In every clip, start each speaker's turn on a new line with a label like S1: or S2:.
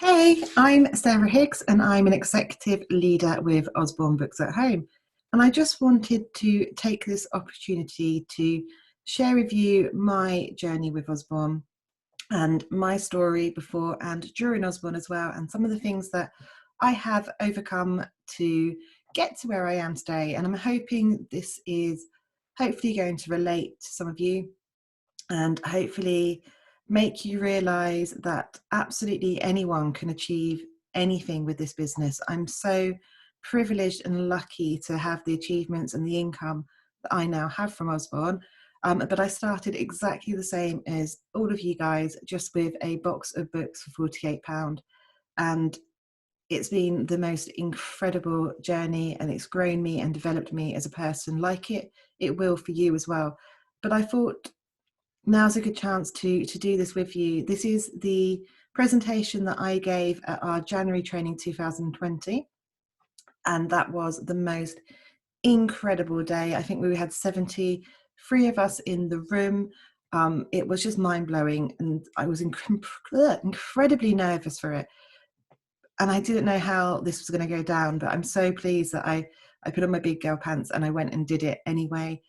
S1: Hey, I'm Sarah Higgs and I'm an executive leader with Osborne Books at Home. And I just wanted to take this opportunity to share with you my journey with Osborne and my story before and during Osborne as well, and some of the things that I have overcome to get to where I am today. And I'm hoping this is hopefully going to relate to some of you and hopefully make you realize that absolutely anyone can achieve anything with this business. I'm so privileged and lucky to have the achievements and the income that I now have from Osborne. But I started exactly the same as all of you guys, just with a box of books for £48. And it's been the most incredible journey, and it's grown me and developed me as a person. Like it will for you as well. But I thought now's a good chance to do this with you. This is the presentation that I gave at our January training 2020, and that was the most incredible day. I think we had 73 of us in the room. It was just mind-blowing, and I was incredibly nervous for it, and I didn't know how this was going to go down, but I'm so pleased that I put on my big girl pants and I went and did it anyway.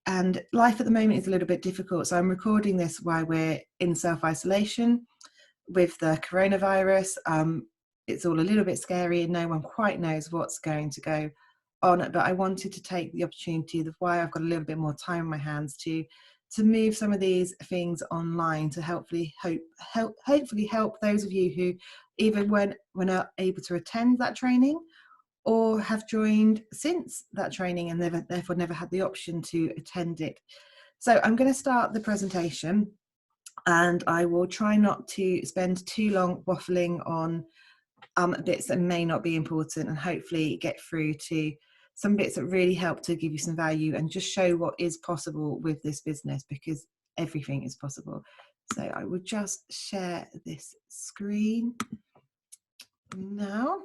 S1: And life at the moment is a little bit difficult. So I'm recording this while we're in self-isolation with the coronavirus. It's all a little bit scary and no one quite knows what's going to go on. But I wanted to take the opportunity of why I've got a little bit more time on my hands to move some of these things online to hopefully help those of you who even weren't able to attend that training, or have joined since that training and therefore never had the option to attend it. So I'm going to start the presentation, and I will try not to spend too long waffling on bits that may not be important, and hopefully get through to some bits that really help to give you some value and just show what is possible with this business, because everything is possible. So I will just share this screen now.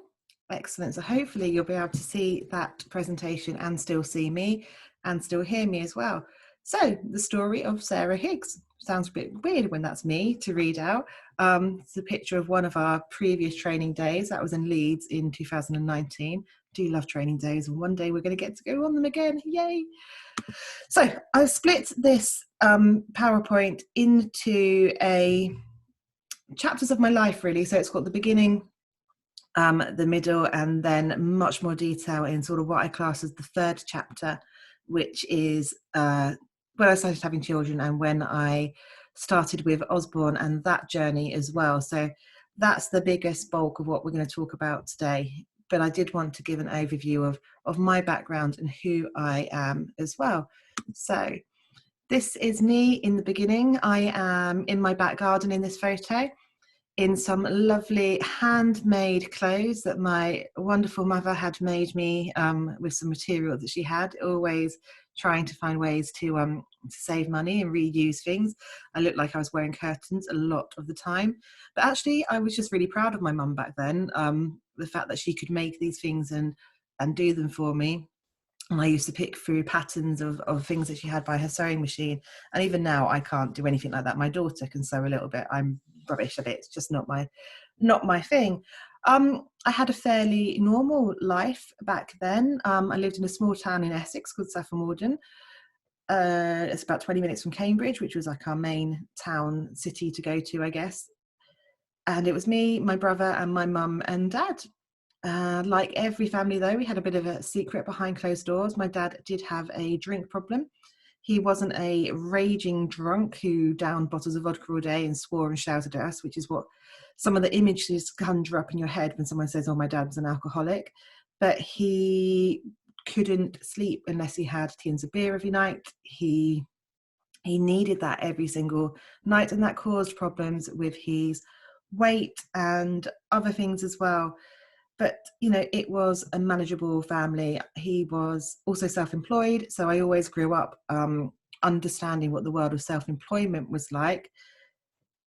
S1: Excellent. So hopefully you'll be able to see that presentation and still see me and still hear me as well. So the story of Sarah Higgs. Sounds a bit weird when that's me to read out. It's a picture of one of our previous training days. That was in Leeds in 2019. Do love training days, and one day we're going to get to go on them again. Yay! So I've split this PowerPoint into chapters of my life, really. So it's got the beginning, the middle, and then much more detail in sort of what I class as the third chapter, which is when I started having children and when I started with Osborne and that journey as well. So that's the biggest bulk of what we're going to talk about today. But I did want to give an overview of my background and who I am as well. So this is me in the beginning. I am in my back garden in this photo, in some lovely handmade clothes that my wonderful mother had made me with some material that she had, always trying to find ways to save money and reuse things. I looked like I was wearing curtains a lot of the time, but actually I was just really proud of my mum back then, the fact that she could make these things and do them for me. And I used to pick through patterns of things that she had by her sewing machine. And even now, I can't do anything like that. My daughter can sew a little bit. I'm rubbish at it. It's just not my thing. I had a fairly normal life back then. I lived in a small town in Essex called Saffron Walden. It's about 20 minutes from Cambridge, which was like our main town city to go to, I guess. And it was me, my brother, and my mum and dad. Like every family, though, we had a bit of a secret behind closed doors. My dad did have a drink problem. He wasn't a raging drunk who downed bottles of vodka all day and swore and shouted at us, which is what some of the images conjure up in your head when someone says, oh, my dad was an alcoholic. But he couldn't sleep unless he had tins of beer every night. He needed that every single night, and that caused problems with his weight and other things as well. But, you know, it was a manageable family. He was also self-employed. So I always grew up understanding what the world of self-employment was like.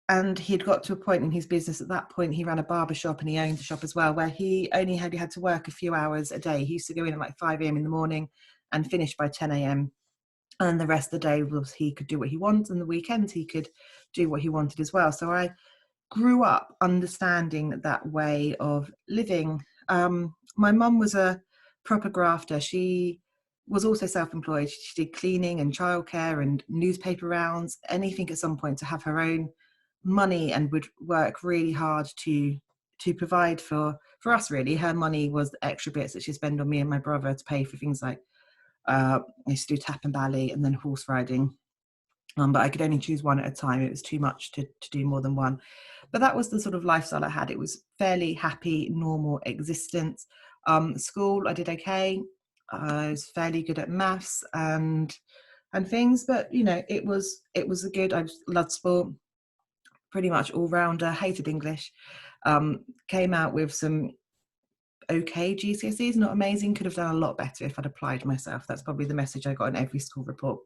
S1: And he'd got to a point in his business at that point, he ran a barber shop and he owned the shop as well, where he only had to work a few hours a day. He used to go in at like 5 a.m. in the morning and finish by 10 a.m. And the rest of the day was he could do what he wanted, and the weekends he could do what he wanted as well. So I grew up understanding that way of living. My mum was a proper grafter. She was also self-employed. She did cleaning and childcare and newspaper rounds, anything at some point to have her own money, and would work really hard to provide for us. Really, her money was the extra bits that she'd spend on me and my brother to pay for things like I used to do tap and ballet and then horse riding. But I could only choose one at a time. It was too much to do more than one. But that was the sort of lifestyle I had. It was fairly happy, normal existence. School, I did okay. I was fairly good at maths and things, but it was a good. I loved sport, pretty much all rounder. Hated English. Came out with some okay GCSEs, not amazing. Could have done a lot better if I'd applied myself. That's probably the message I got in every school report.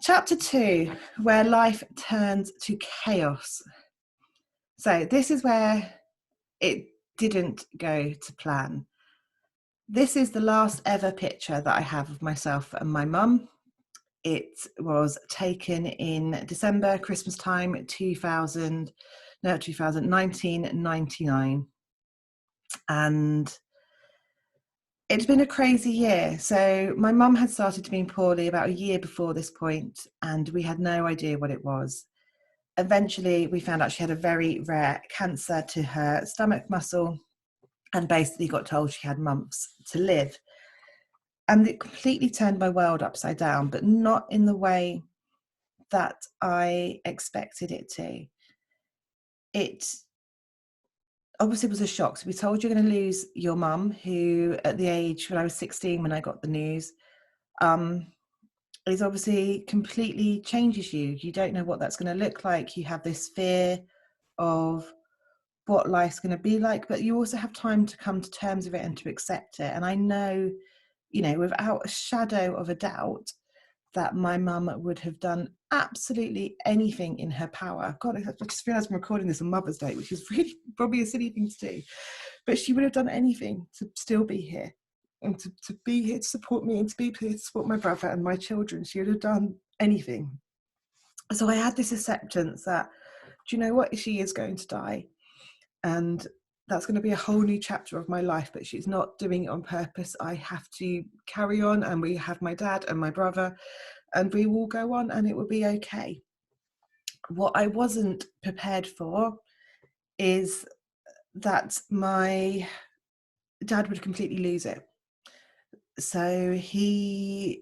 S1: Chapter 2, where life turns to chaos. So this is where it didn't go to plan. This is the last ever picture that I have of myself and my mum. It was taken in December, Christmas time, 1999. And it's been a crazy year. So my mum had started to be poorly about a year before this point, and we had no idea what it was. Eventually, we found out she had a very rare cancer to her stomach muscle, and basically got told she had months to live. And it completely turned my world upside down, but not in the way that I expected it to. It obviously was a shock. So we told you're going to lose your mum, who at the age when I was 16, when I got the news, is obviously completely changes you. You don't know what that's going to look like. You have this fear of what life's going to be like, but you also have time to come to terms with it and to accept it. And I know, without a shadow of a doubt, that my mum would have done absolutely anything in her power. God, I just realised I'm recording this on Mother's Day, which is really probably a silly thing to do. But she would have done anything to still be here and to be here to support me and to be here to support my brother and my children. She would have done anything. So I had this acceptance that, do you know what? She is going to die. And that's going to be a whole new chapter of my life, but she's not doing it on purpose. I have to carry on, and we have my dad and my brother, and we will go on, and it will be okay. What I wasn't prepared for is that my dad would completely lose it. So the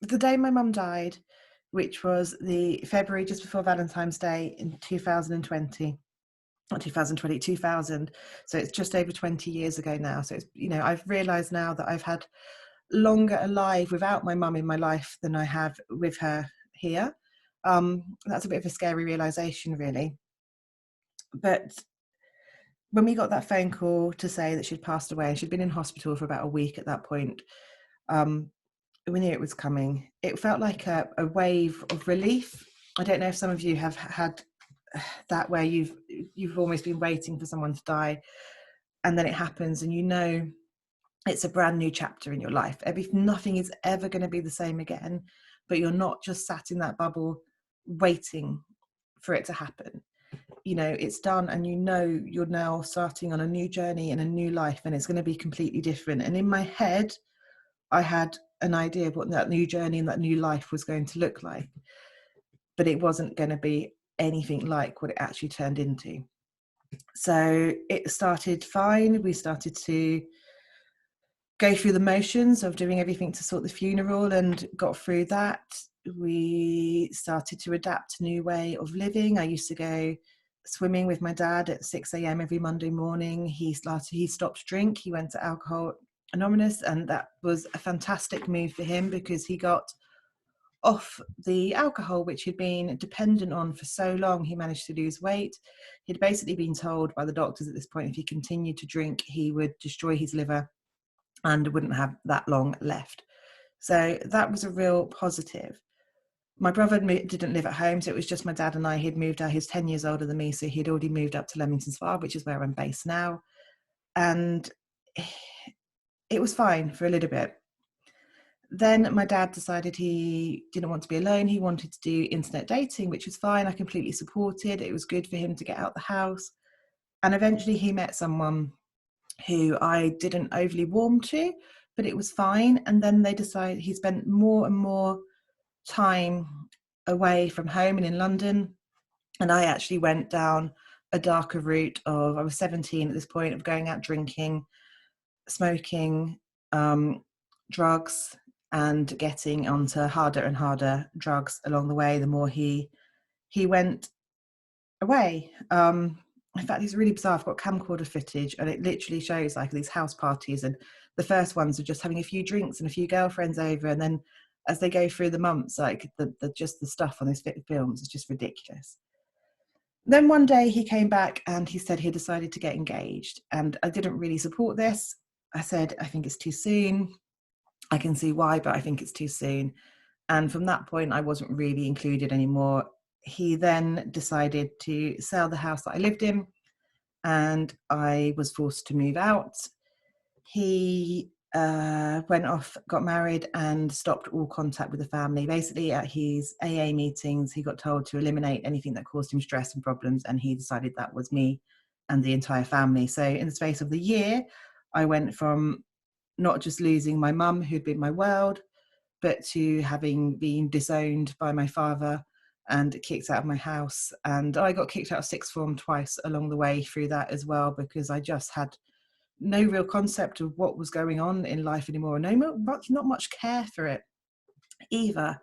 S1: day my mum died, which was the February just before Valentine's Day in 2020, not 2020, 2000. So it's just over 20 years ago now. So it's, I've realised now that I've had longer alive without my mum in my life than I have with her here. That's a bit of a scary realisation, really. But when we got that phone call to say that she'd passed away, and she'd been in hospital for about a week at that point, we knew it was coming. It felt like a wave of relief. I don't know if some of you have had that, where you've almost been waiting for someone to die, and then it happens, and it's a brand new chapter in your life. Nothing is ever going to be the same again, but you're not just sat in that bubble waiting for it to happen. It's done, and you're now starting on a new journey and a new life, and it's going to be completely different. And in my head, I had an idea of what that new journey and that new life was going to look like, but it wasn't going to be anything like what it actually turned into. So it started fine. We started to go through the motions of doing everything to sort the funeral, and got through that. We started to adapt a new way of living. I used to go swimming with my dad at 6 a.m. every Monday morning. He stopped drink. He went to Alcohol Anonymous, and that was a fantastic move for him, because he got off the alcohol, which he'd been dependent on for so long. He managed to lose weight. He'd basically been told by the doctors at this point, if he continued to drink, he would destroy his liver and wouldn't have that long left. So that was a real positive. My brother didn't live at home, so it was just my dad and I. He'd moved out. He was 10 years older than me, so he'd already moved up to Leamington Spa, which is where I'm based now. And it was fine for a little bit. Then my dad decided he didn't want to be alone. He wanted to do internet dating, which was fine. I completely supported. It was good for him to get out the house. And eventually he met someone who I didn't overly warm to, but it was fine. And then they decided he spent more and more time away from home and in London. And I actually went down a darker route of, I was 17 at this point, of going out drinking, smoking, drugs, and getting onto harder and harder drugs along the way, the more he went away. In fact, it's really bizarre. I've got camcorder footage, and it literally shows like these house parties, and the first ones are just having a few drinks and a few girlfriends over, and then as they go through the months, like the just the stuff on these films is just ridiculous. Then one day he came back and he said he decided to get engaged, and I didn't really support this. I said, I think it's too soon. I can see why, but I think it's too soon. And from that point, I wasn't really included anymore. He then decided to sell the house that I lived in, and I was forced to move out. He went off, got married, and stopped all contact with the family. Basically, at his AA meetings, he got told to eliminate anything that caused him stress and problems, and he decided that was me and the entire family. So in the space of the year, I went from not just losing my mum, who'd been my world, but to having been disowned by my father and kicked out of my house. And I got kicked out of sixth form twice along the way through that as well, because I just had no real concept of what was going on in life anymore, not much care for it either.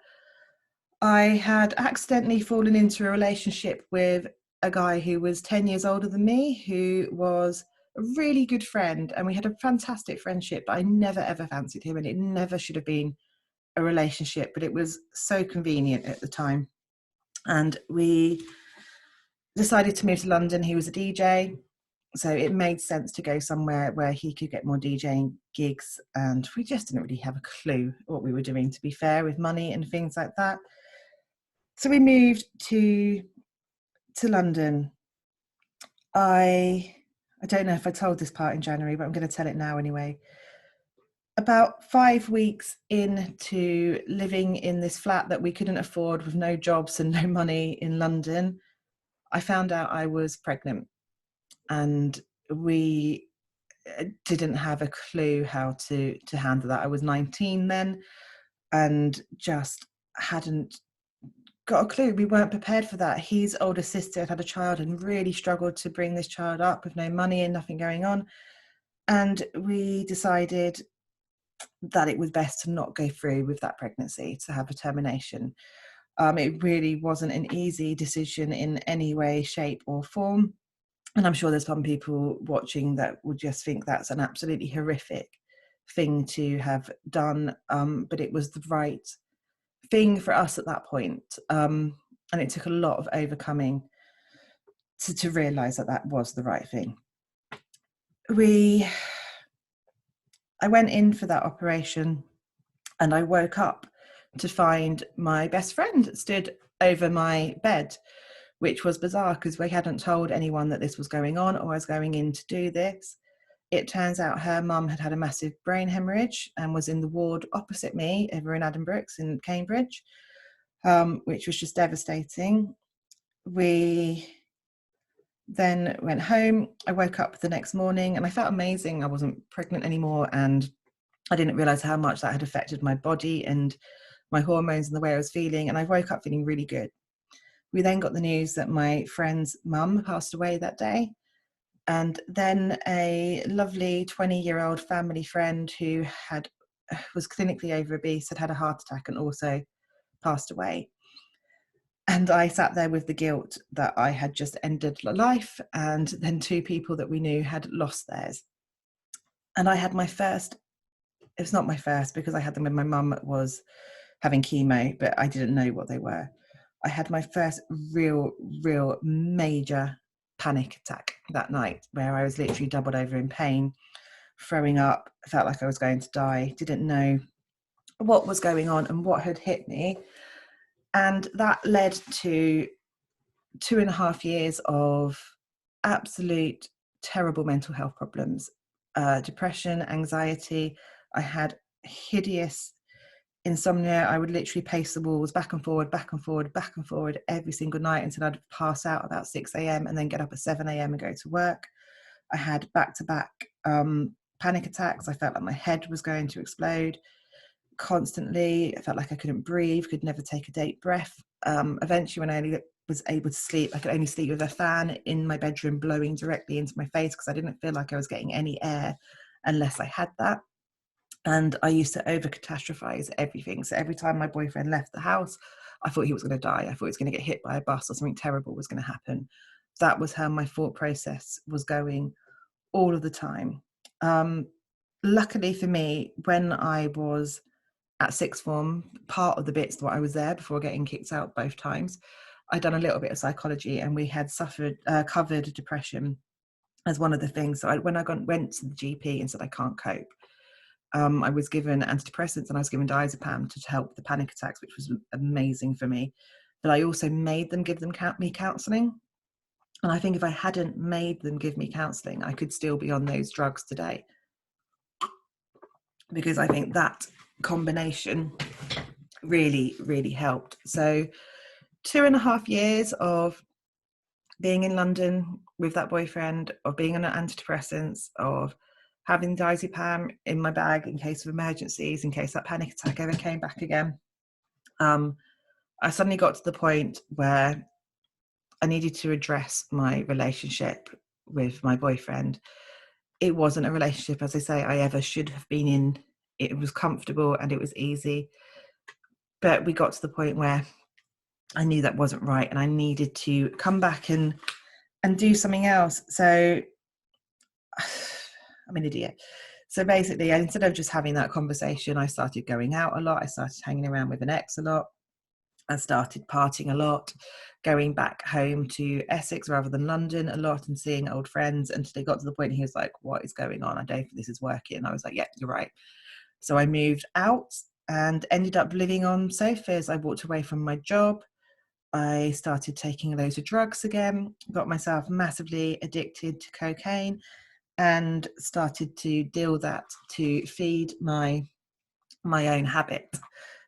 S1: I had accidentally fallen into a relationship with a guy who was 10 years older than me, who was a really good friend, and we had a fantastic friendship, but I never ever fancied him, and it never should have been a relationship, but it was so convenient at the time. And we decided to move to London. He was a DJ, so it made sense to go somewhere where he could get more DJing gigs, and we just didn't really have a clue what we were doing, to be fair, with money and things like that. So we moved to London. I don't know if I told this part in January, but I'm going to tell it now anyway. About 5 weeks into living in this flat that we couldn't afford, with no jobs and no money in London, I found out I was pregnant, and we didn't have a clue how to handle that. I was 19 then, and just hadn't got a clue. We weren't prepared for that. His older sister had a child and really struggled to bring this child up with no money and nothing going on. And we decided that it was best to not go through with that pregnancy, to have a termination. It really wasn't an easy decision in any way, shape, or form. And I'm sure there's some people watching that would just think that's an absolutely horrific thing to have done. But it was the right thing for us at that point. And it took a lot of overcoming to realise that that was the right thing. I went in for that operation, and I woke up to find my best friend stood over my bed, which was bizarre because we hadn't told anyone that this was going on or I was going in to do this. It turns out her mum had had a massive brain hemorrhage and was in the ward opposite me over in Adam Brooks in Cambridge, which was just devastating. We then went home. I woke up the next morning and I felt amazing. I wasn't pregnant anymore, and I didn't realise how much that had affected my body and my hormones and the way I was feeling. And I woke up feeling really good. We then got the news that my friend's mum passed away that day. And then a lovely 20-year-old family friend who was clinically over obese, had a heart attack and also passed away. And I sat there with the guilt that I had just ended life, and then two people that we knew had lost theirs. And I had my first, it's not my first because I had them when my mum was having chemo, but I didn't know what they were. I had my first real major panic attack that night, where I was literally doubled over in pain, throwing up, felt like I was going to die, didn't know what was going on and what had hit me. And that led to 2.5 years of absolute terrible mental health problems, depression, anxiety. I had hideous insomnia. I would literally pace the walls back and forward, back and forward, back and forward every single night until I'd pass out about 6 a.m. and then get up at 7 a.m. and go to work. I had back-to-back panic attacks. I felt like my head was going to explode constantly. I felt like I couldn't breathe, could never take a deep breath. Eventually, when I was able to sleep, I could only sleep with a fan in my bedroom blowing directly into my face because I didn't feel like I was getting any air unless I had that. And I used to over catastrophize everything. So every time my boyfriend left the house, I thought he was going to die. I thought he was going to get hit by a bus or something terrible was going to happen. That was how my thought process was going all of the time. Luckily for me, when I was at sixth form, part of the bits that I was there before getting kicked out both times, I'd done a little bit of psychology, and we had covered depression as one of the things. So when I went to the GP and said I can't cope, I was given antidepressants and I was given diazepam to help the panic attacks, which was amazing for me. But I also made them give me counselling. And I think if I hadn't made them give me counselling, I could still be on those drugs today. Because I think that combination really, really helped. So 2.5 years of being in London with that boyfriend, of being on antidepressants, of having diazepam in my bag in case of emergencies, in case that panic attack ever came back again. I suddenly got to the point where I needed to address my relationship with my boyfriend. It wasn't a relationship, as I say, I ever should have been in. It was comfortable and it was easy. But we got to the point where I knew that wasn't right and I needed to come back and do something else. So I'm an idiot. So basically, instead of just having that conversation, I started going out a lot. I started hanging around with an ex a lot. I started partying a lot, going back home to Essex rather than London a lot and seeing old friends, until they got to the point he was like, what is going on? I don't think this is working. I was like, yeah, you're right. So I moved out and ended up living on sofas. I walked away from my job. I started taking loads of drugs again, got myself massively addicted to cocaine, and started to deal that to feed my own habit.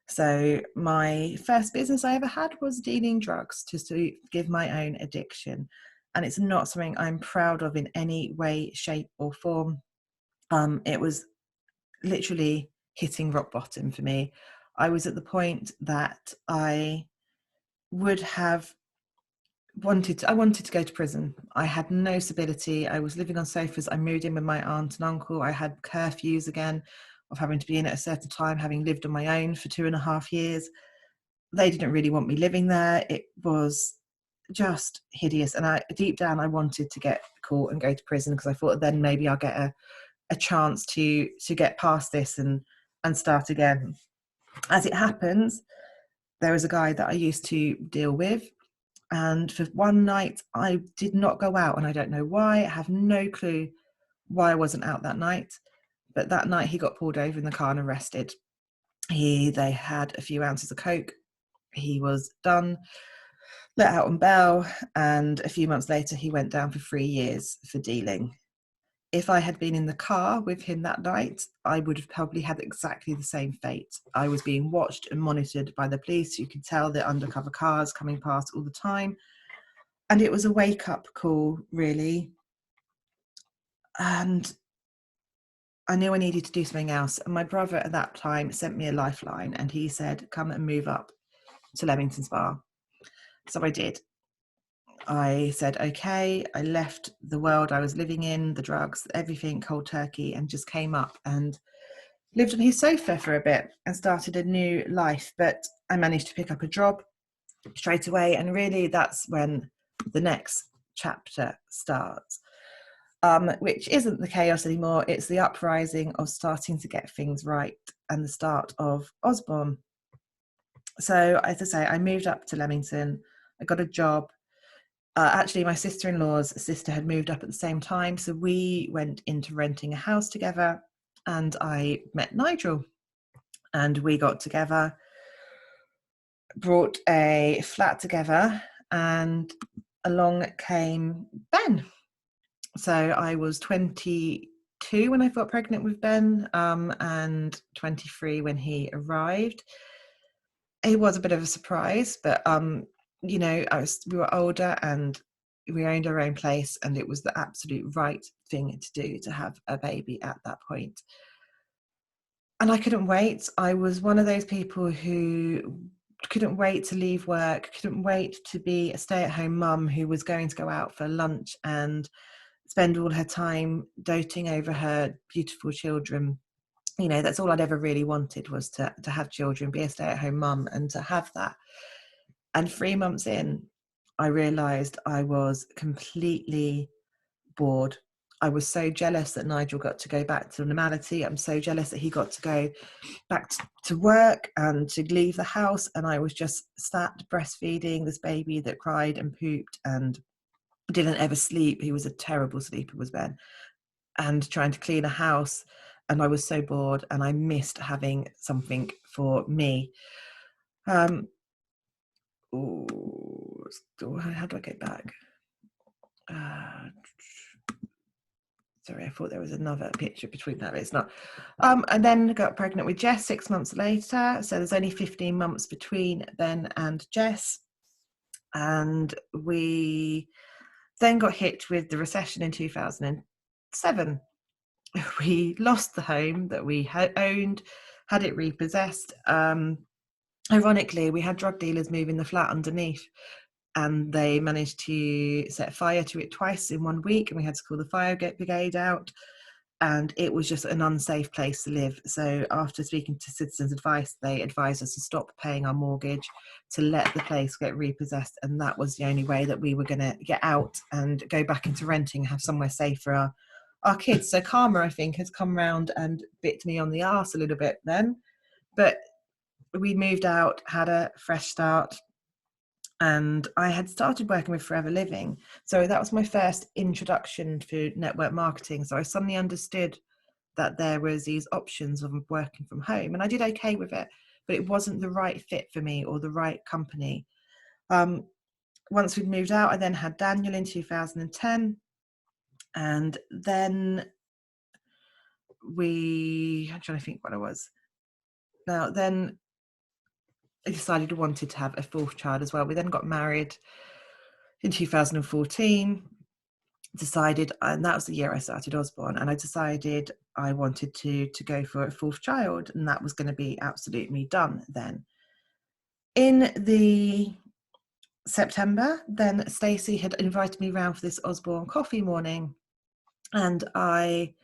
S1: So my first business I ever had was dealing drugs, just to give my own addiction. And it's not something I'm proud of in any way, shape or form. It was literally hitting rock bottom for me. I was at the point that I would have I wanted to go to prison. I had no stability. I was living on sofas. I moved in with my aunt and uncle. I had curfews again of having to be in at a certain time, having lived on my own for 2.5 years. They didn't really want me living there. It was just hideous. And deep down, I wanted to get caught and go to prison, because I thought then maybe I'll get a chance to get past this and start again. As it happens, there was a guy that I used to deal with, and for one night I did not go out, and I don't know why. I have no clue why I wasn't out that night, but that night he got pulled over in the car and arrested. They had a few ounces of coke. He was done, let out on bail, and a few months later he went down for 3 years for dealing. If I had been in the car with him that night, I would have probably had exactly the same fate. I was being watched and monitored by the police. You could tell the undercover cars coming past all the time. And it was a wake-up call, really. And I knew I needed to do something else. And my brother at that time sent me a lifeline, and he said, come and move up to Leamington Spa. So I did. I said, okay. I left the world I was living in, the drugs, everything, cold turkey, and just came up and lived on his sofa for a bit and started a new life. But I managed to pick up a job straight away. And really, that's when the next chapter starts, which isn't the chaos anymore. It's the uprising of starting to get things right and the start of Usborne. So, as I say, I moved up to Leamington. I got a job. Actually, my sister-in-law's sister had moved up at the same time. So we went into renting a house together, and I met Nigel, and we got together, brought a flat together, and along came Ben. So I was 20, 22 when I got pregnant with Ben, and 23 when he arrived. It was a bit of a surprise, but we were older and we owned our own place, and it was the absolute right thing to do to have a baby at that point. And I couldn't wait. I was one of those people who couldn't wait to leave work, couldn't wait to be a stay-at-home mum who was going to go out for lunch and spend all her time doting over her beautiful children. That's all I'd ever really wanted, was to have children, be a stay-at-home mum, and to have that. And 3 months in, I realised I was completely bored. I was so jealous that Nigel got to go back to normality. I'm so jealous that he got to go back to work and to leave the house. And I was just sat breastfeeding this baby that cried and pooped and didn't ever sleep. He was a terrible sleeper, was Ben. And trying to clean a house. And I was so bored, and I missed having something for me. How do I get back? Sorry, I thought there was another picture between that, but it's not. And then got pregnant with Jess 6 months later. So there's only 15 months between Ben and Jess. And we then got hit with the recession in 2007. We lost the home that we had owned, had it repossessed. Ironically, we had drug dealers move in the flat underneath, and they managed to set fire to it twice in 1 week, and we had to call the fire brigade out, and it was just an unsafe place to live. So after speaking to Citizens Advice, they advised us to stop paying our mortgage, to let the place get repossessed, and that was the only way that we were going to get out and go back into renting, have somewhere safe for our kids. So karma, I think, has come around and bit me on the arse a little bit then. But we moved out, had a fresh start, and I had started working with Forever Living. So that was my first introduction to network marketing. So I suddenly understood that there was these options of working from home, and I did okay with it, but it wasn't the right fit for me or the right company. Once we'd moved out, I then had Daniel in 2010, and then I'm trying to think what I was. Now, then I decided I wanted to have a fourth child as well. We then got married in 2014, decided, and that was the year I started Usborne, and I decided I wanted to go for a fourth child, and that was going to be absolutely done then. In the September, then Stacey had invited me around for this Usborne coffee morning, and I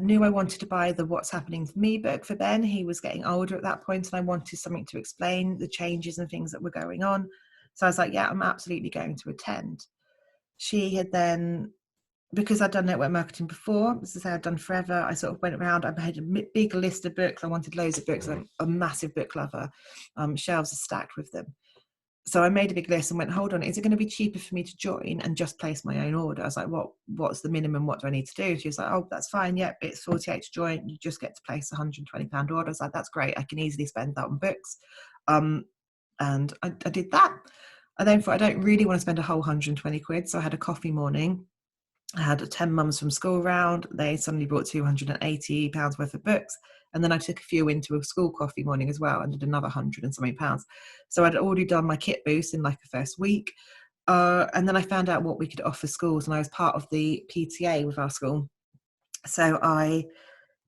S1: knew I wanted to buy the What's Happening to Me book for Ben. He was getting older at that point, and I wanted something to explain the changes and things that were going on. So I was like, yeah, I'm absolutely going to attend. She had then, because I'd done network marketing before, as I say, I'd done Forever, I sort of went around, I had a big list of books. I wanted loads of books. I'm a massive book lover. Shelves are stacked with them. So I made a big list and went, hold on, is it going to be cheaper for me to join and just place my own order? I was like, what's the minimum? What do I need to do? She was like, oh, that's fine. Yep, it's 48 to join. You just get to place a £120 order. I was like, that's great. I can easily spend that on books. And I did that. I then thought, I don't really want to spend a whole 120 quid. So I had a coffee morning. I had 10 mums from school round. They suddenly brought £280 worth of books. And then I took a few into a school coffee morning as well and did another £100 and something. So I'd already done my kit boost in like the first week. And then I found out what we could offer schools, and I was part of the PTA with our school. So I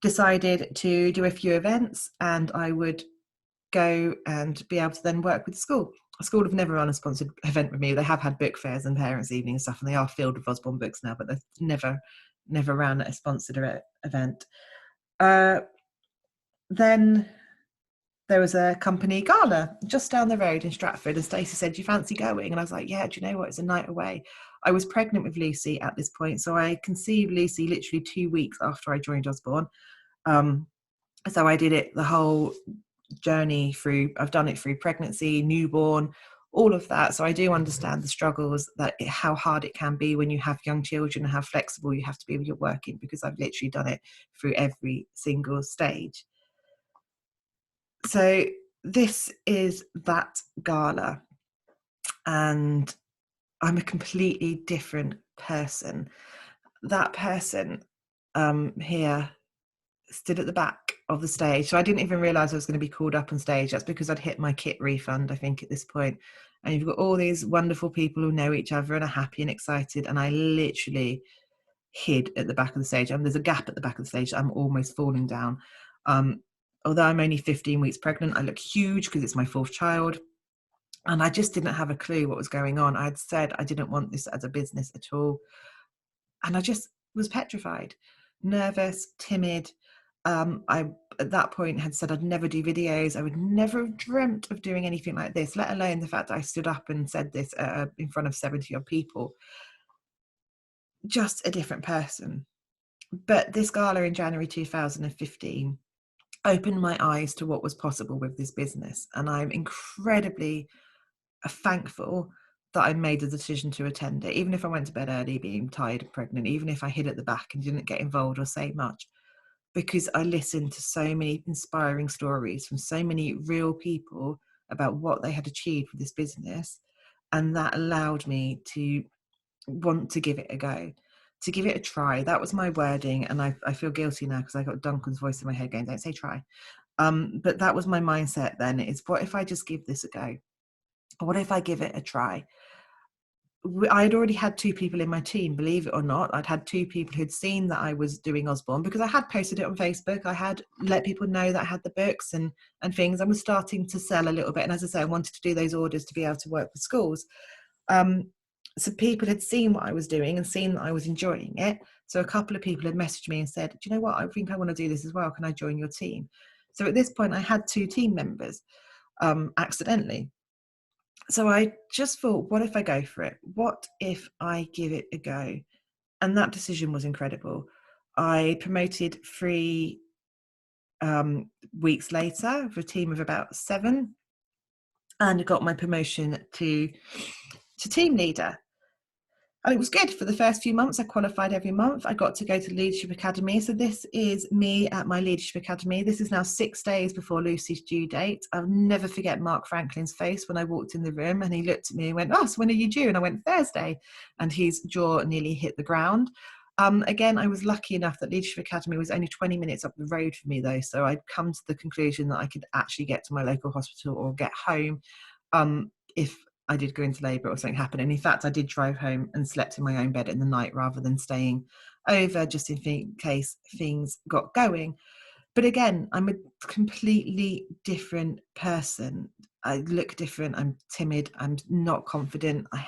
S1: decided to do a few events, and I would go and be able to then work with the school. A school have never run a sponsored event with me. They have had book fairs and parents' evening and stuff, and they are filled with Usborne books now, but they've never ran a sponsored event. Then there was a company gala just down the road in Stratford, and Stacey said, do you fancy going? And I was like, yeah, do you know what? It's a night away. I was pregnant with Lucy at this point, so I conceived Lucy literally 2 weeks after I joined Usborne. So I did it the whole journey through. I've done it through pregnancy, newborn, all of that. So I do understand the struggles, how hard it can be when you have young children and how flexible you have to be when you're working, because I've literally done it through every single stage. So this is that gala, and I'm a completely different person. That person, here, stood at the back of the stage. So I didn't even realise I was going to be called up on stage. That's because I'd hit my kit refund, I think, at this point. And you've got all these wonderful people who know each other and are happy and excited. And I literally hid at the back of the stage. There's a gap at the back of the stage. I'm almost falling down. Although I'm only 15 weeks pregnant, I look huge because it's my fourth child. And I just didn't have a clue what was going on. I'd said I didn't want this as a business at all. And I just was petrified, nervous, timid. I, at that point, had said I'd never do videos. I would never have dreamt of doing anything like this, let alone the fact that I stood up and said this in front of 70 odd people. Just a different person. But this gala in January 2015 opened my eyes to what was possible with this business. And I'm incredibly thankful that I made the decision to attend it, even if I went to bed early being tired and pregnant, even if I hid at the back and didn't get involved or say much, because I listened to so many inspiring stories from so many real people about what they had achieved with this business. And that allowed me to want to give it a go, to give it a try. That was my wording. And I feel guilty now because I got Duncan's voice in my head going, don't say try. But that was my mindset then, is what if I just give this a go? What if I give it a try? I'd already had 2 people in my team, believe it or not. I'd had 2 people who'd seen that I was doing Usborne, because I had posted it on Facebook. I had let people know that I had the books and things. I was starting to sell a little bit. And as I say, I wanted to do those orders to be able to work with schools. So people had seen what I was doing and seen that I was enjoying it. So a couple of people had messaged me and said, do you know what? I think I want to do this as well. Can I join your team? So at this point, I had 2 team members accidentally. So I just thought, what if I go for it? What if I give it a go? And that decision was incredible. I promoted 3 weeks later for a team of about 7, and got my promotion to team leader. And it was good. For the first few months, I qualified every month. I got to go to Leadership Academy. So this is me at my Leadership Academy. This is now 6 days before Lucy's due date. I'll never forget Mark Franklin's face when I walked in the room and he looked at me and went, oh, so when are you due? And I went, Thursday. And his jaw nearly hit the ground. Again, I was lucky enough that Leadership Academy was only 20 minutes up the road for me, though. So I'd come to the conclusion that I could actually get to my local hospital or get home if I did go into labour or something happened. And in fact, I did drive home and slept in my own bed in the night rather than staying over just in case things got going. But again, I'm a completely different person. I look different. I'm timid. I'm not confident. I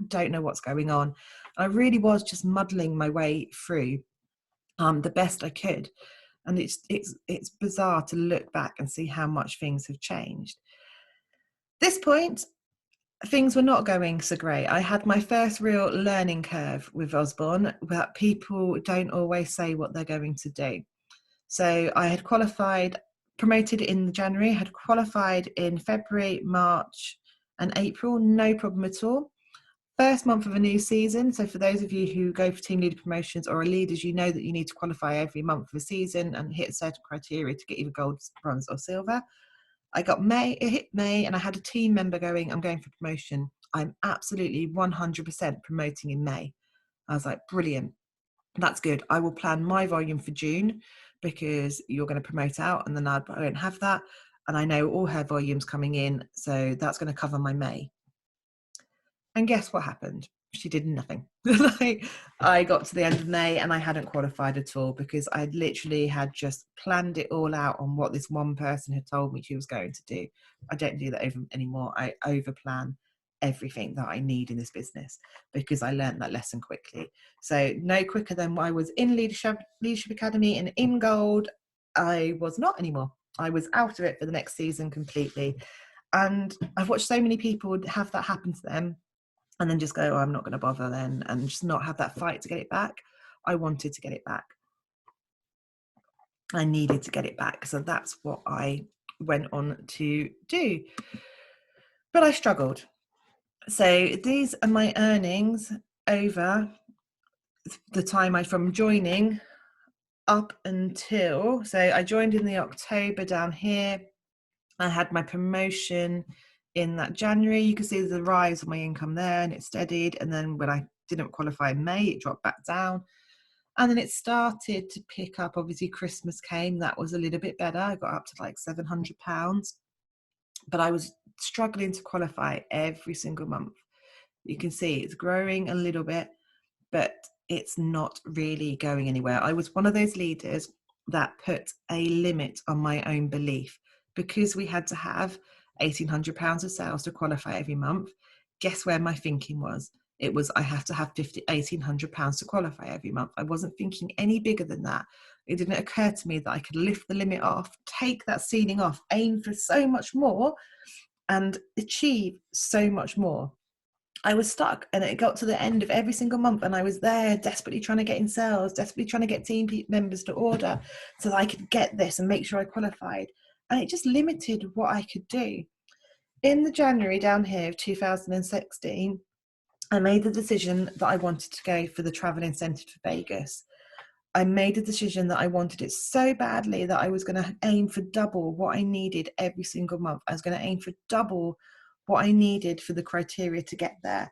S1: don't know what's going on. I really was just muddling my way through the best I could. And it's bizarre to look back and see how much things have changed. At this point, things were not going so great. I had my first real learning curve with Usborne, that people don't always say what they're going to do. So I had qualified, promoted in January, had qualified in February, March and April, no problem at all. First month of a new season. So for those of you who go for team leader promotions or are leaders, you know that you need to qualify every month of a season and hit certain criteria to get either gold, bronze or silver. I got May, it hit May, and I had a team member going, I'm going for promotion. I'm absolutely 100% promoting in May. I was like, brilliant. That's good. I will plan my volume for June because you're going to promote out and then I don't have that. And I know all her volumes coming in. So that's going to cover my May. And guess what happened? She did nothing. Like, I got to the end of May and I hadn't qualified at all because I literally had just planned it all out on what this one person had told me she was going to do. I don't do that anymore. I overplan everything that I need in this business because I learned that lesson quickly. So no quicker than I was in Leadership Academy and in gold, I was not anymore. I was out of it for the next season completely. And I've watched so many people have that happen to them and then just go, oh, I'm not going to bother then, and just not have that fight to get it back. I wanted to get it back. I needed to get it back. So that's what I went on to do. But I struggled. So these are my earnings over the time from joining up until, so I joined in the October down here. I had my promotion in that January. You can see the rise of my income there and it steadied. And then when I didn't qualify in May, it dropped back down. And then it started to pick up. Obviously, Christmas came. That was a little bit better. I got up to like £700. But I was struggling to qualify every single month. You can see it's growing a little bit, but it's not really going anywhere. I was one of those leaders that put a limit on my own belief because we had to have £1,800 of sales to qualify every month. Guess where my thinking was? It was I have to have £1,800 to qualify every month. I wasn't thinking any bigger than that. It didn't occur to me that I could lift the limit off, take that ceiling off, aim for so much more, and achieve so much more. I was stuck, and it got to the end of every single month, and I was there desperately trying to get in sales, desperately trying to get team members to order so that I could get this and make sure I qualified. And it just limited what I could do. In the January down here of 2016, I made the decision that I wanted to go for the travel incentive for Vegas. I made a decision that I wanted it so badly that I was going to aim for double what I needed every single month. I was going to aim for double what I needed for the criteria to get there.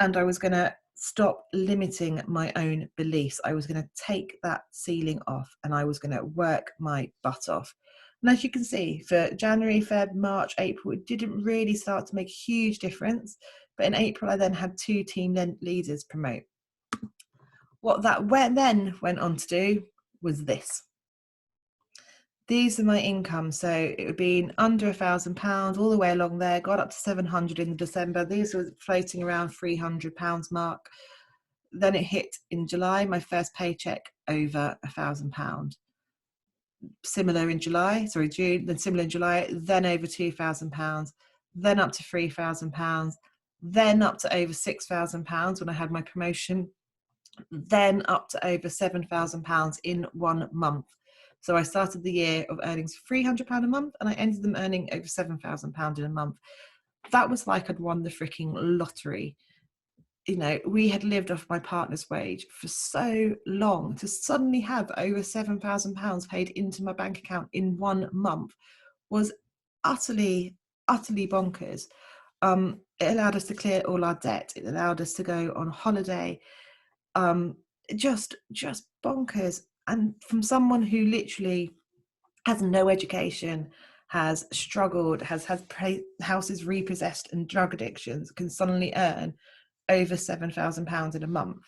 S1: And I was going to stop limiting my own beliefs. I was going to take that ceiling off, and I was going to work my butt off. And as you can see, for January, Feb, March, April, it didn't really start to make a huge difference. But in April, I then had 2 team leaders promote. What that then went on to do was this. These are my income. So it would be under £1,000 all the way along there, got up to 700 in December. These were floating around £300 mark. Then it hit in July, my first paycheck over £1,000. Similar in June, then similar in July, then over £2,000, then up to £3,000, then up to over £6,000 when I had my promotion, then up to over £7,000 in 1 month. So I started the year of earnings £300 a month, and I ended them earning over £7,000 in a month. That was like I'd won the freaking lottery. You know, we had lived off my partner's wage for so long. To suddenly have over £7,000 paid into my bank account in 1 month was utterly bonkers. It allowed us to clear all our debt. It allowed us to go on holiday. Just bonkers. And from someone who literally has no education, has struggled, has had houses repossessed and drug addictions, can suddenly earn over £7,000 in a month.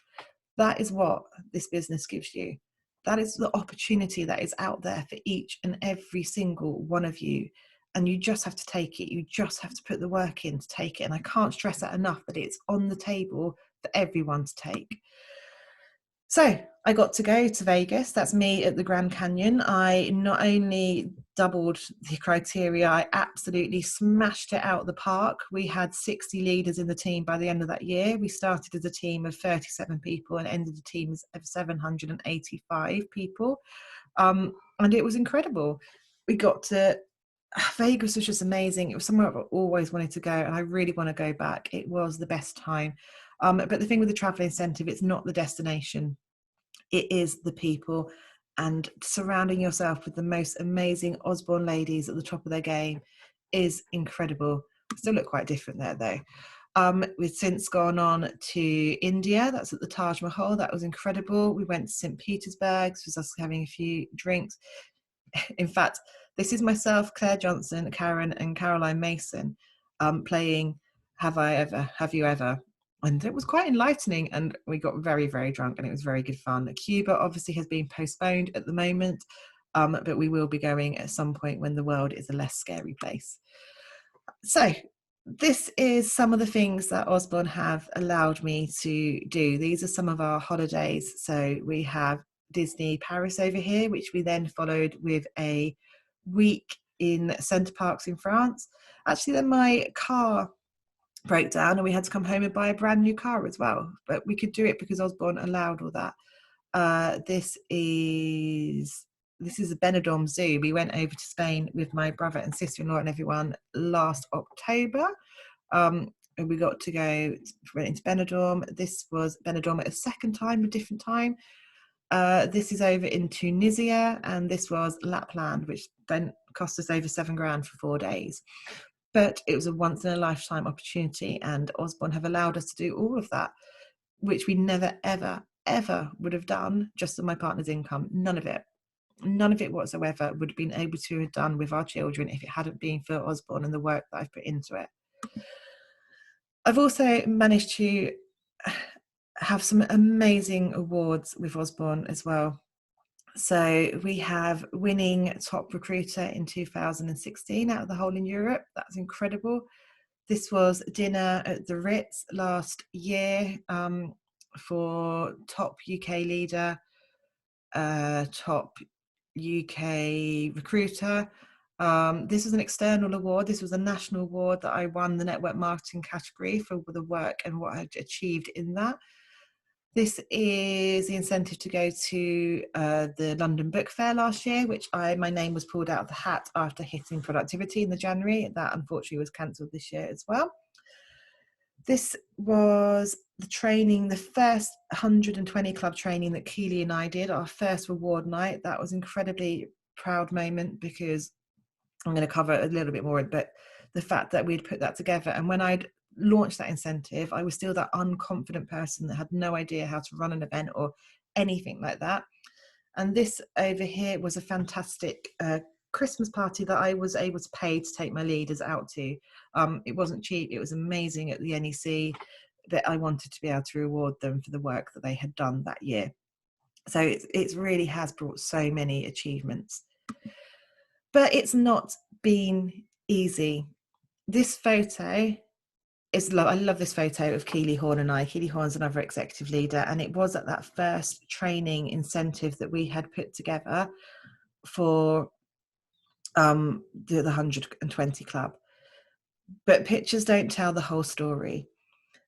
S1: That is what this business gives you. That is the opportunity that is out there for each and every single one of you. And you just have to take it. You just have to put the work in to take it. And I can't stress that enough, that it's on the table for everyone to take. So I got to go to Vegas. That's me at the Grand Canyon. I not only doubled the criteria, I absolutely smashed it out of the park. We had 60 leaders in the team by the end of that year. We started as a team of 37 people and ended the team of 785 people. And it was incredible. We got to Vegas was just amazing. It was somewhere I've always wanted to go, and I really want to go back. It was the best time. But the thing with the travel incentive, it's not the destination. It is the people, and surrounding yourself with the most amazing Usborne ladies at the top of their game is incredible. Still look quite different there though. We've since gone on to India. That's at the Taj Mahal. That was incredible. We went to St. Petersburg. This was us having a few drinks. In fact, this is myself, Claire Johnson, Karen and Caroline Mason playing Have I Ever, Have You Ever? And it was quite enlightening, and we got very, very drunk, and it was very good fun. Cuba obviously has been postponed at the moment, but we will be going at some point when the world is a less scary place. So this is some of the things that Usborne have allowed me to do. These are some of our holidays. So we have Disney Paris over here, which we then followed with a week in Center Parcs in France. Actually, then my car broke down and we had to come home and buy a brand new car as well. But we could do it because Usborne allowed all that. This is the Benidorm Zoo. We went over to Spain with my brother and sister-in-law and everyone last October. And we got to go into Benidorm. This was Benidorm at a second time, a different time. This is over in Tunisia, and this was Lapland, which then cost us over £7,000 for 4 days. But it was a once in a lifetime opportunity, and Usborne have allowed us to do all of that, which we never, ever, ever would have done just on my partner's income. None of it whatsoever would have been able to have done with our children if it hadn't been for Usborne and the work that I've put into it. I've also managed to have some amazing awards with Usborne as well. So we have winning top recruiter in 2016 out of the whole in Europe. That's incredible. This was dinner at the Ritz last year for top UK leader, top UK recruiter. This was an external award. This was a national award that I won the network marketing category for the work and what I achieved in that. This is the incentive to go to the London Book Fair last year, which my name was pulled out of the hat after hitting productivity in the January. That unfortunately was cancelled this year as well. This was the training, the first 120 club training that Keely and I did, our first reward night. That was an incredibly proud moment because I'm going to cover a little bit more, but the fact that we'd put that together, and when I'd launched that incentive, I was still that unconfident person that had no idea how to run an event or anything like that. And this over here was a fantastic Christmas party that I was able to pay to take my leaders out to. It wasn't cheap, it was amazing at the NEC, that I wanted to be able to reward them for the work that they had done that year. So it really has brought so many achievements. But it's not been easy. This photo is, I love this photo of Keely Horn and I. Keely Horn's another executive leader, and it was at that first training incentive that we had put together for the 120 club. But pictures don't tell the whole story.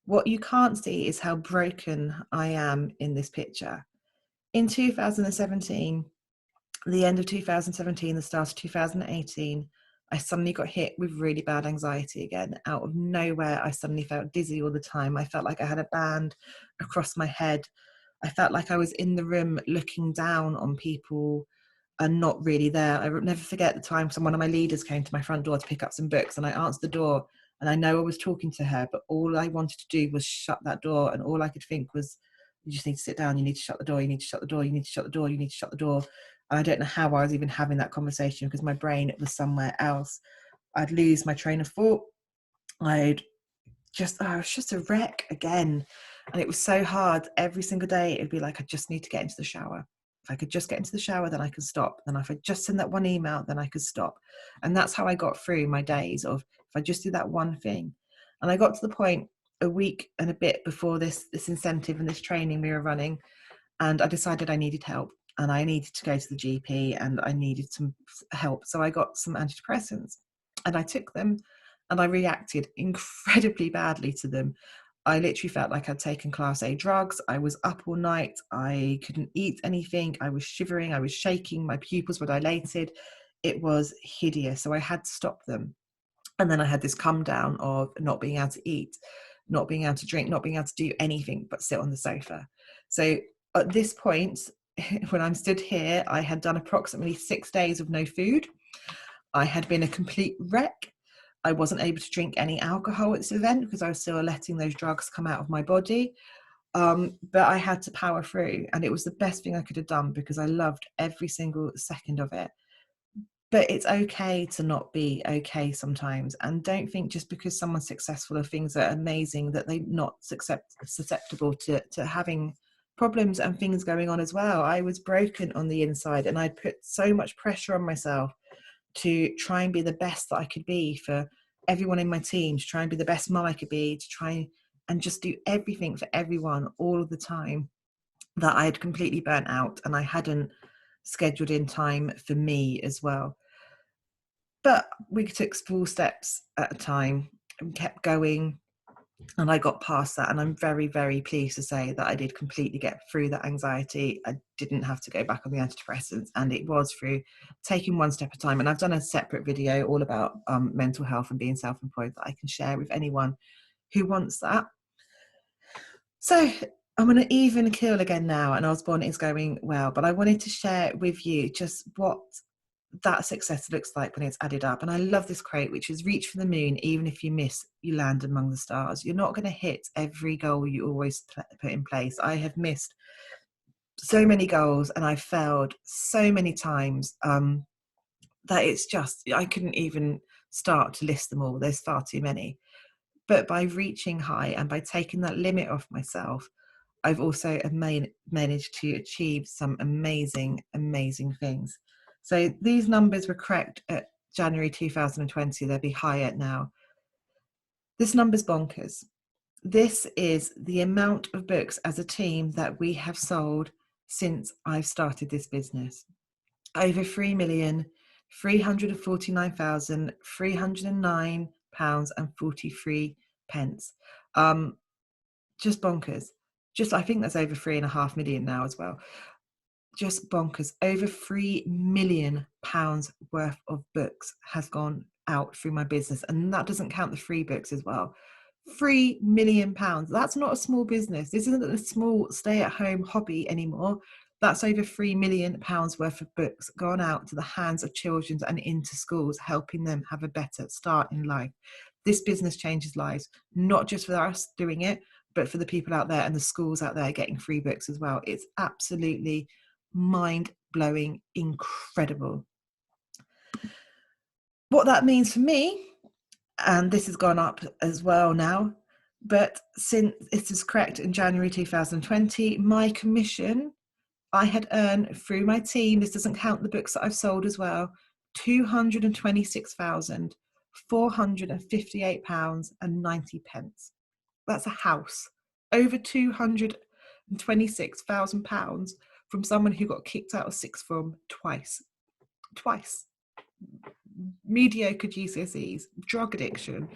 S1: What you can't see is how broken I am in this picture. In 2017, the end of 2017, the start of 2018, I suddenly got hit with really bad anxiety again. Out of nowhere, I suddenly felt dizzy all the time. I felt like I had a band across my head. I felt like I was in the room looking down on people and not really there. I will never forget the time one of my leaders came to my front door to pick up some books, and I answered the door, and I know I was talking to her, but all I wanted to do was shut that door, and all I could think was, you just need to sit down, you need to shut the door, you need to shut the door, you need to shut the door, you need to shut the door. And I don't know how I was even having that conversation because my brain was somewhere else. I'd lose my train of thought. I was just a wreck again. And it was so hard. Every single day, it'd be like, I just need to get into the shower. If I could just get into the shower, then I could stop. Then if I just send that one email, then I could stop. And that's how I got through my days of, if I just do that one thing. And I got to the point a week and a bit before this incentive and this training we were running, and I decided I needed help and I needed to go to the GP and I needed some help. So I got some antidepressants and I took them, and I reacted incredibly badly to them. I literally felt like I'd taken class A drugs. I was up all night. I couldn't eat anything. I was shivering. I was shaking. My pupils were dilated. It was hideous. So I had to stop them. And then I had this come down of not being able to eat, not being able to drink, not being able to do anything but sit on the sofa. So at this point, when I'm stood here, I had done approximately 6 days of no food. I had been a complete wreck. I wasn't able to drink any alcohol at this event because I was still letting those drugs come out of my body. But I had to power through, and it was the best thing I could have done because I loved every single second of it. But it's okay to not be okay sometimes, and don't think just because someone's successful or things are amazing that they're not susceptible to having problems and things going on as well. I was broken on the inside, and I put so much pressure on myself to try and be the best that I could be for everyone in my team, to try and be the best mom I could be, to try and just do everything for everyone all of the time, that I had completely burnt out and I hadn't scheduled in time for me as well. But we took small steps at a time and kept going, and I got past that, and I'm very, very pleased to say that I did completely get through that anxiety. I didn't have to go back on the antidepressants, and it was through taking one step at a time. And I've done a separate video all about mental health and being self-employed that I can share with anyone who wants that. So I'm on an even keel again now, and Usborne is going well, but I wanted to share with you just what that success looks like when it's added up. And I love this quote, which is reach for the moon. Even if you miss, you land among the stars. You're not going to hit every goal you always put in place. I have missed so many goals and I've failed so many times that it's just, I couldn't even start to list them all. There's far too many. But by reaching high and by taking that limit off myself, I've also managed to achieve some amazing, amazing things. So these numbers were correct at January 2020. They'll be higher now. This number's bonkers. This is the amount of books as a team that we have sold since I've started this business. Over £3,349,309.43. Just bonkers. Just, I think that's over 3.5 million now as well. Just bonkers. Over £3 million worth of books has gone out through my business, and that doesn't count the free books as well. £3 million. That's not a small business. This isn't a small stay-at-home hobby anymore. That's over £3 million worth of books gone out to the hands of children and into schools, helping them have a better start in life. This business changes lives, not just for us doing it, but for the people out there and the schools out there getting free books as well. It's absolutely mind-blowing, incredible. What that means for me, and this has gone up as well now, but since it is correct in January 2020, my commission I had earned through my team, this doesn't count the books that I've sold as well, £226,458.90. That's a house. Over £226,000 from someone who got kicked out of sixth form twice. Mediocre GCSEs, drug addiction,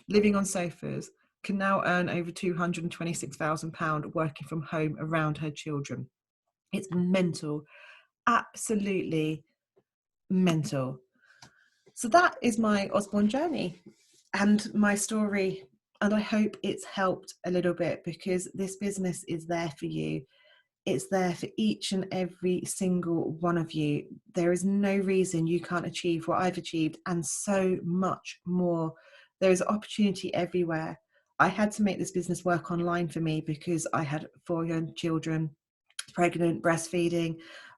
S1: living on sofas, can now earn over £226,000 working from home around her children. It's mental, absolutely mental. So that is my Usborne journey and my story. And I hope it's helped a little bit, because this business is there for you. It's there for each and every single one of you. There is no reason you can't achieve what I've achieved, and so much more. There is opportunity everywhere. I had to make this business work online for me because I had 4 young children, pregnant, breastfeeding.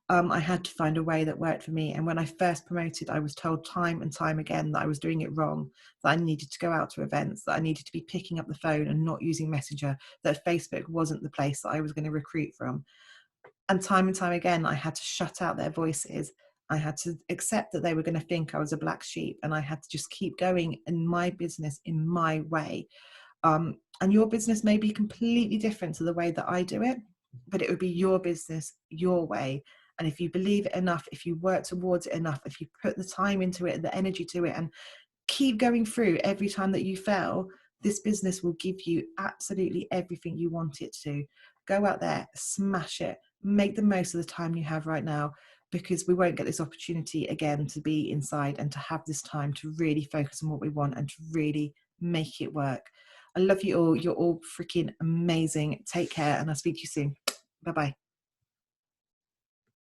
S1: I had to find a way that worked for me. And when I first promoted, I was told time and time again that I was doing it wrong, that I needed to go out to events, that I needed to be picking up the phone and not using Messenger, that Facebook wasn't the place that I was going to recruit from. And time again, I had to shut out their voices. I had to accept that they were going to think I was a black sheep, and I had to just keep going in my business in my way. And your business may be completely different to the way that I do it, but it would be your business, your way. And if you believe it enough, if you work towards it enough, if you put the time into it and the energy to it and keep going through every time that you fail, this business will give you absolutely everything you want it to. Go out there, smash it, make the most of the time you have right now, because we won't get this opportunity again to be inside and to have this time to really focus on what we want and to really make it work. I love you all. You're all freaking amazing. Take care, and I'll speak to you soon. Bye-bye.